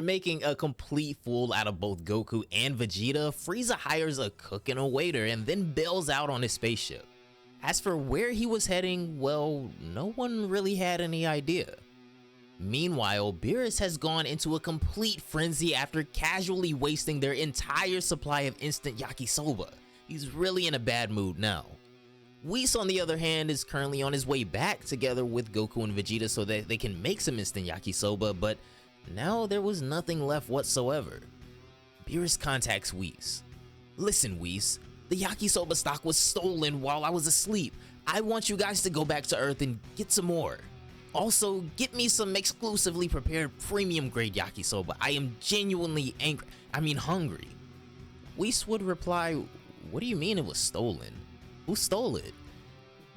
making a complete fool out of both Goku and Vegeta, Frieza hires a cook and a waiter and then bails out on his spaceship. As for where he was heading, well, no one really had any idea. Meanwhile, Beerus has gone into a complete frenzy after casually wasting their entire supply of instant yakisoba. He's really in a bad mood now. Whis, on the other hand, is currently on his way back together with Goku and Vegeta so that they can make some instant yakisoba, but now there was nothing left whatsoever. Beerus contacts Whis. Listen, Whis, the yakisoba stock was stolen while I was asleep. I want you guys to go back to Earth and get some more. Also, get me some exclusively prepared premium grade yakisoba. I am genuinely hungry. Whis would reply, what do you mean it was stolen? Who stole it?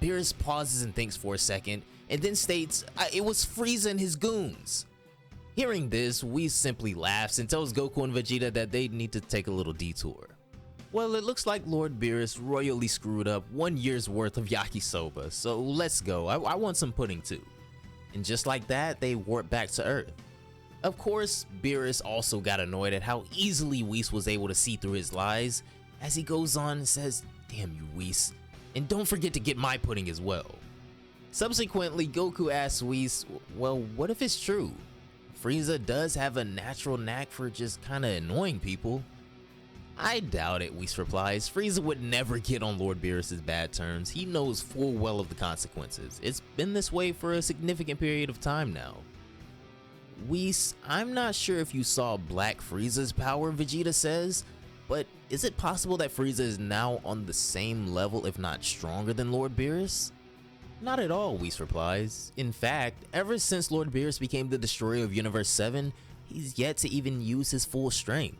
Beerus pauses and thinks for a second, and then states, it was Frieza and his goons. Hearing this, Whis simply laughs and tells Goku and Vegeta that they need to take a little detour. Well, it looks like Lord Beerus royally screwed up 1 year's worth of yakisoba, so let's go. I want some pudding too. And just like that, they warp back to Earth. Of course, Beerus also got annoyed at how easily Whis was able to see through his lies, as he goes on and says, damn you, Whis, and don't forget to get my pudding as well. Subsequently, Goku asks Whis, well, what if it's true? Frieza does have a natural knack for just kinda annoying people. I doubt it, Whis replies. Frieza would never get on Lord Beerus' bad terms. He knows full well of the consequences. It's been this way for a significant period of time now. Whis, I'm not sure if you saw Black Frieza's power, Vegeta says, but is it possible that Frieza is now on the same level, if not stronger, than Lord Beerus? Not at all, Whis replies. In fact, ever since Lord Beerus became the destroyer of Universe 7, he's yet to even use his full strength.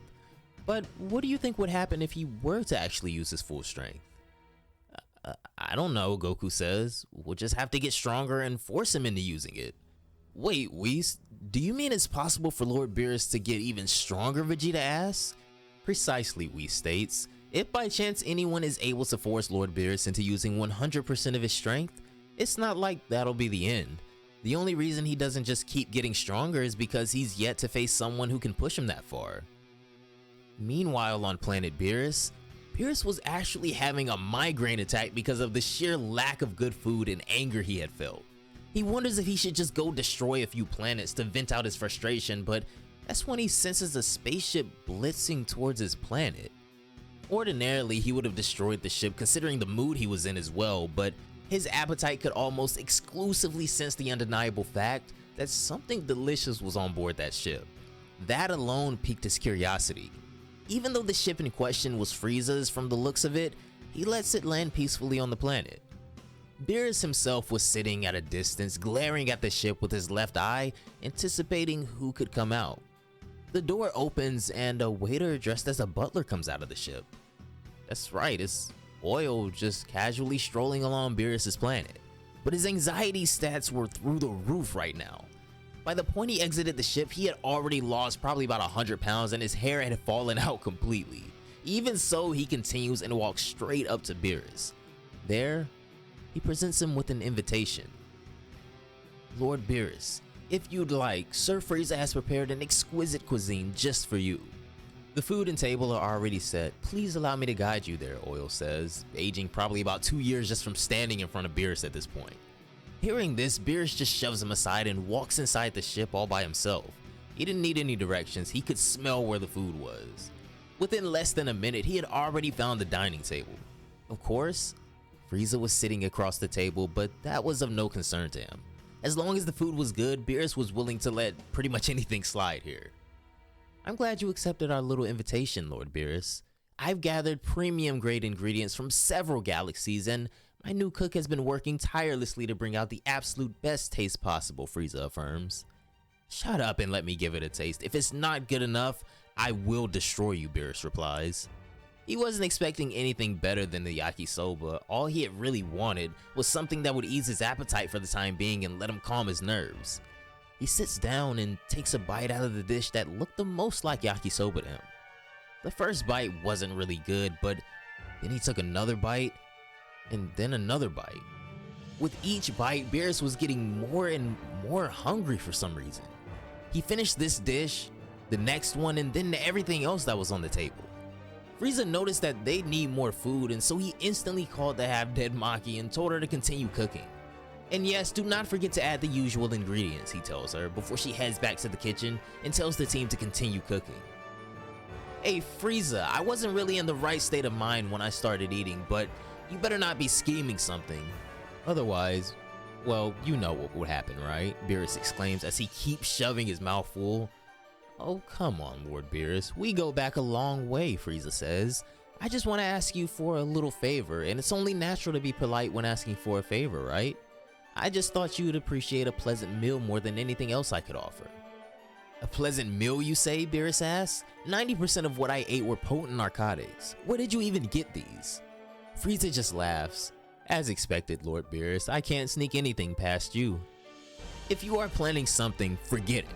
But what do you think would happen if he were to actually use his full strength? I don't know, Goku says. We'll just have to get stronger and force him into using it. Wait, Whis, do you mean it's possible for Lord Beerus to get even stronger, Vegeta asks? Precisely, Whis states. If by chance anyone is able to force Lord Beerus into using 100% of his strength, it's not like that'll be the end. The only reason he doesn't just keep getting stronger is because he's yet to face someone who can push him that far. Meanwhile, on planet Beerus, Beerus was actually having a migraine attack because of the sheer lack of good food and anger he had felt. He wonders if he should just go destroy a few planets to vent out his frustration, but that's when he senses a spaceship blitzing towards his planet. Ordinarily, he would have destroyed the ship considering the mood he was in as well, but his appetite could almost exclusively sense the undeniable fact that something delicious was on board that ship. That alone piqued his curiosity. Even though the ship in question was Frieza's from the looks of it, he lets it land peacefully on the planet. Beerus himself was sitting at a distance, glaring at the ship with his left eye, anticipating who could come out. The door opens and a waiter dressed as a butler comes out of the ship. That's right, it's Oil just casually strolling along Beerus' planet. But his anxiety stats were through the roof right now. By the point he exited the ship, he had already lost probably about 100 pounds and his hair had fallen out completely. Even so, he continues and walks straight up to Beerus. There, he presents him with an invitation. Lord Beerus, if you'd like, Sir Frieza has prepared an exquisite cuisine just for you. The food and table are already set. Please allow me to guide you there, Oil says, aging probably about 2 years just from standing in front of Beerus at this point. Hearing this, Beerus just shoves him aside and walks inside the ship all by himself. He didn't need any directions, he could smell where the food was. Within less than a minute, he had already found the dining table. Of course, Frieza was sitting across the table, but that was of no concern to him. As long as the food was good, Beerus was willing to let pretty much anything slide here. I'm glad you accepted our little invitation, Lord Beerus. I've gathered premium grade ingredients from several galaxies and my new cook has been working tirelessly to bring out the absolute best taste possible, Frieza affirms. Shut up and let me give it a taste. If it's not good enough, I will destroy you, Beerus replies. He wasn't expecting anything better than the yakisoba. All he had really wanted was something that would ease his appetite for the time being and let him calm his nerves. He sits down and takes a bite out of the dish that looked the most like yakisoba to him. The first bite wasn't really good, but then he took another bite and then another bite. With each bite, Beerus was getting more and more hungry for some reason. He finished this dish the next one, and then everything else that was on the table. Frieza noticed that they need more food, and so he instantly called the half-dead Maki and told her to continue cooking. And yes, do not forget to add the usual ingredients, he tells her, before she heads back to the kitchen and tells the team to continue cooking. Hey Frieza, I wasn't really in the right state of mind when I started eating, but you better not be scheming something. Otherwise, well, you know what would happen, right? Beerus exclaims as he keeps shoving his mouth full. Oh, come on, Lord Beerus. We go back a long way, Frieza says. I just want to ask you for a little favor, and it's only natural to be polite when asking for a favor, right? I just thought you'd appreciate a pleasant meal more than anything else I could offer. A pleasant meal, you say? Beerus asks. 90% of what I ate were potent narcotics. Where did you even get these? Frieza just laughs. As expected, Lord Beerus, I can't sneak anything past you. If you are planning something, forget it.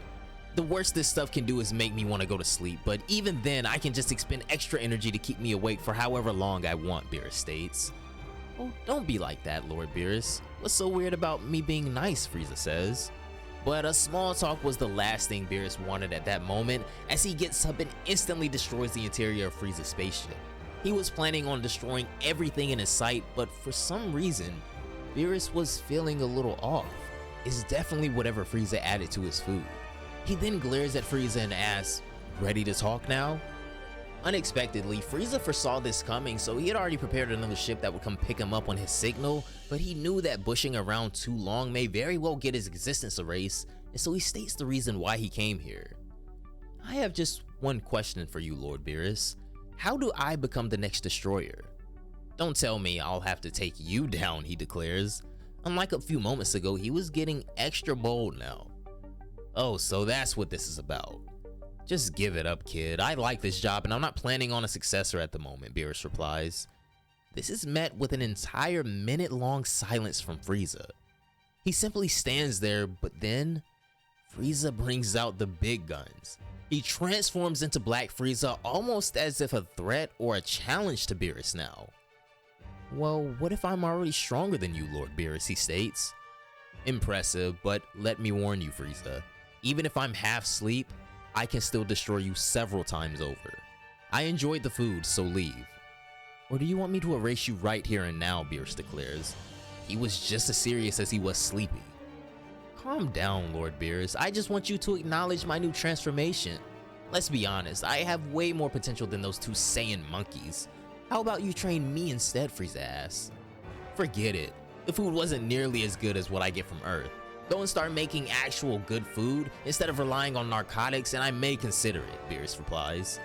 The worst this stuff can do is make me want to go to sleep, but even then I can just expend extra energy to keep me awake for however long I want, Beerus states. Oh, don't be like that, Lord Beerus. What's so weird about me being nice, Frieza says. But a small talk was the last thing Beerus wanted at that moment, as he gets up and instantly destroys the interior of Frieza's spaceship. He was planning on destroying everything in his sight, but for some reason, Beerus was feeling a little off. It's definitely whatever Frieza added to his food. He then glares at Frieza and asks, "Ready to talk now?" Unexpectedly, Frieza foresaw this coming, so he had already prepared another ship that would come pick him up on his signal, but he knew that bushing around too long may very well get his existence erased, and so he states the reason why he came here. I have just one question for you, Lord Beerus. How do I become the next destroyer? Don't tell me I'll have to take you down, he declares. Unlike a few moments ago, he was getting extra bold now. Oh, so that's what this is about. Just give it up, kid. I like this job and I'm not planning on a successor at the moment, Beerus replies. This is met with an entire minute-long silence from Frieza. He simply stands there, but then Frieza brings out the big guns. He transforms into Black Frieza almost as if a threat or a challenge to Beerus now. Well, what if I'm already stronger than you, Lord Beerus, he states. Impressive, but let me warn you, Frieza. Even if I'm half asleep, I can still destroy you several times over. I enjoyed the food, so leave. Or do you want me to erase you right here and now, Beerus declares. He was just as serious as he was sleepy. Calm down, Lord Beerus. I just want you to acknowledge my new transformation. Let's be honest, I have way more potential than those two Saiyan monkeys. How about you train me instead, Frieza asks. Forget it. The food wasn't nearly as good as what I get from Earth. Go and start making actual good food instead of relying on narcotics and I may consider it, Beerus replies.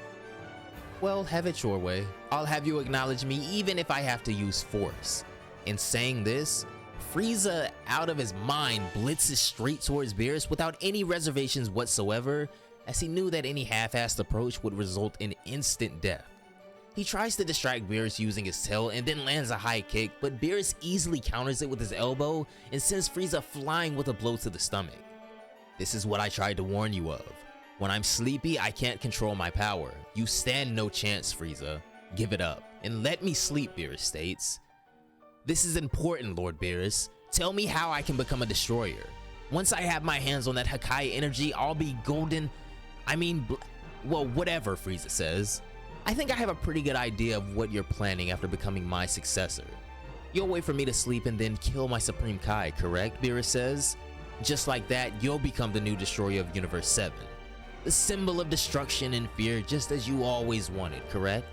Well, have it your way. I'll have you acknowledge me even if I have to use force. In saying this, Frieza, out of his mind, blitzes straight towards Beerus without any reservations whatsoever, as he knew that any half-assed approach would result in instant death. He tries to distract Beerus using his tail and then lands a high kick, but Beerus easily counters it with his elbow and sends Frieza flying with a blow to the stomach. This is what I tried to warn you of. When I'm sleepy, I can't control my power. You stand no chance, Frieza. Give it up and let me sleep, Beerus states. This is important, Lord Beerus. Tell me how I can become a destroyer. Once I have my hands on that Hakai energy, I'll be golden. Well, whatever, Frieza says. I think I have a pretty good idea of what you're planning after becoming my successor. You'll wait for me to sleep and then kill my Supreme Kai, correct? Beerus says. Just like that, you'll become the new destroyer of Universe 7. The symbol of destruction and fear, just as you always wanted, correct?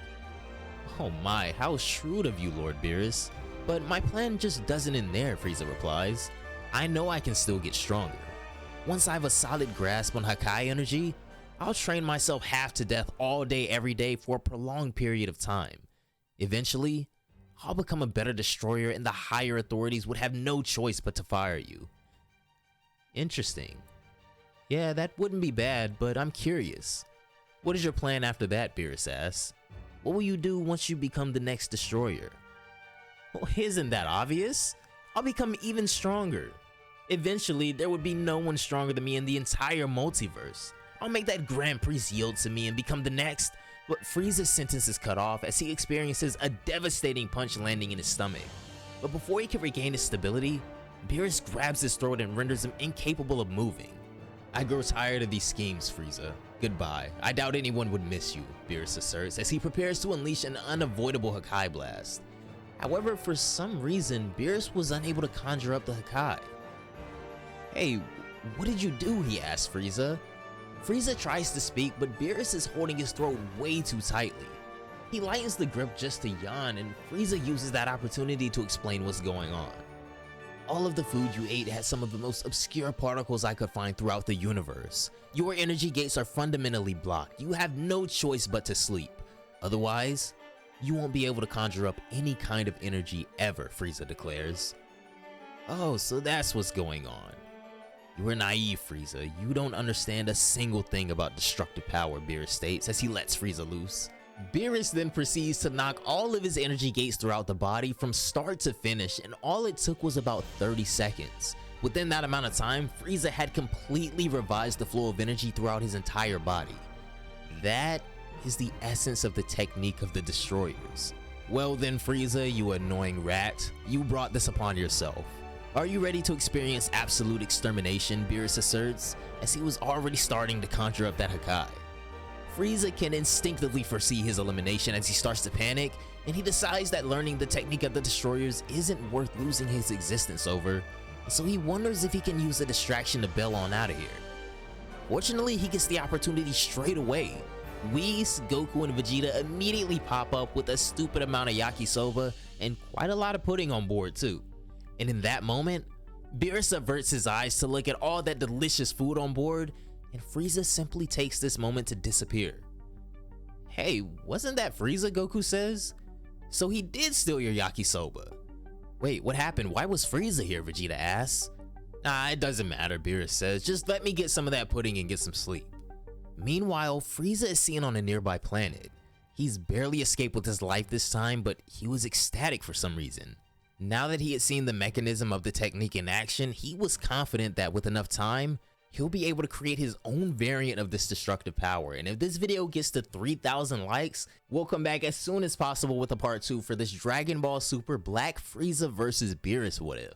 Oh my, how shrewd of you, Lord Beerus. But my plan just doesn't end there, Frieza replies. I know I can still get stronger. Once I have a solid grasp on Hakai energy, I'll train myself half to death all day every day for a prolonged period of time. Eventually, I'll become a better destroyer and the higher authorities would have no choice but to fire you. Interesting. Yeah, that wouldn't be bad, but I'm curious. What is your plan after that, Beerus asks. What will you do once you become the next destroyer? Well, isn't that obvious? I'll become even stronger. Eventually, there would be no one stronger than me in the entire multiverse. I'll make that Grand Priest yield to me and become the next. But Frieza's sentence is cut off as he experiences a devastating punch landing in his stomach. But before he can regain his stability, Beerus grabs his throat and renders him incapable of moving. I grow tired of these schemes, Frieza. Goodbye. I doubt anyone would miss you, Beerus asserts as he prepares to unleash an unavoidable Hakai blast. However, for some reason, Beerus was unable to conjure up the Hakai. Hey, what did you do? He asks Frieza. Frieza tries to speak, but Beerus is holding his throat way too tightly. He lightens the grip just to yawn, and Frieza uses that opportunity to explain what's going on. All of the food you ate had some of the most obscure particles I could find throughout the universe. Your energy gates are fundamentally blocked. You have no choice but to sleep. Otherwise, you won't be able to conjure up any kind of energy ever, Frieza declares. Oh, so that's what's going on. You are naive, Frieza. You don't understand a single thing about destructive power, Beerus states as he lets Frieza loose. Beerus then proceeds to knock all of his energy gates throughout the body from start to finish, and all it took was about 30 seconds. Within that amount of time, Frieza had completely revised the flow of energy throughout his entire body. That is the essence of the technique of the destroyers. Well then, Frieza, you annoying rat, you brought this upon yourself. Are you ready to experience absolute extermination? Beerus asserts, as he was already starting to conjure up that Hakai. Frieza can instinctively foresee his elimination as he starts to panic, and he decides that learning the technique of the destroyers isn't worth losing his existence over, so he wonders if he can use a distraction to bail on out of here. Fortunately, he gets the opportunity straight away. Whis, Goku, and Vegeta immediately pop up with a stupid amount of yakisoba and quite a lot of pudding on board too. And in that moment, Beerus averts his eyes to look at all that delicious food on board, and Frieza simply takes this moment to disappear. Hey, wasn't that Frieza? Goku says. So he did steal your yakisoba. Wait, what happened? Why was Frieza here? Vegeta asks. Nah, it doesn't matter, Beerus says. Just let me get some of that pudding and get some sleep. Meanwhile, Frieza is seen on a nearby planet. He's barely escaped with his life this time, but he was ecstatic for some reason. Now that he had seen the mechanism of the technique in action, he was confident that with enough time, he'll be able to create his own variant of this destructive power. And if this video gets to 3,000 likes, we'll come back as soon as possible with a part 2 for this Dragon Ball Super Black Frieza vs Beerus what if.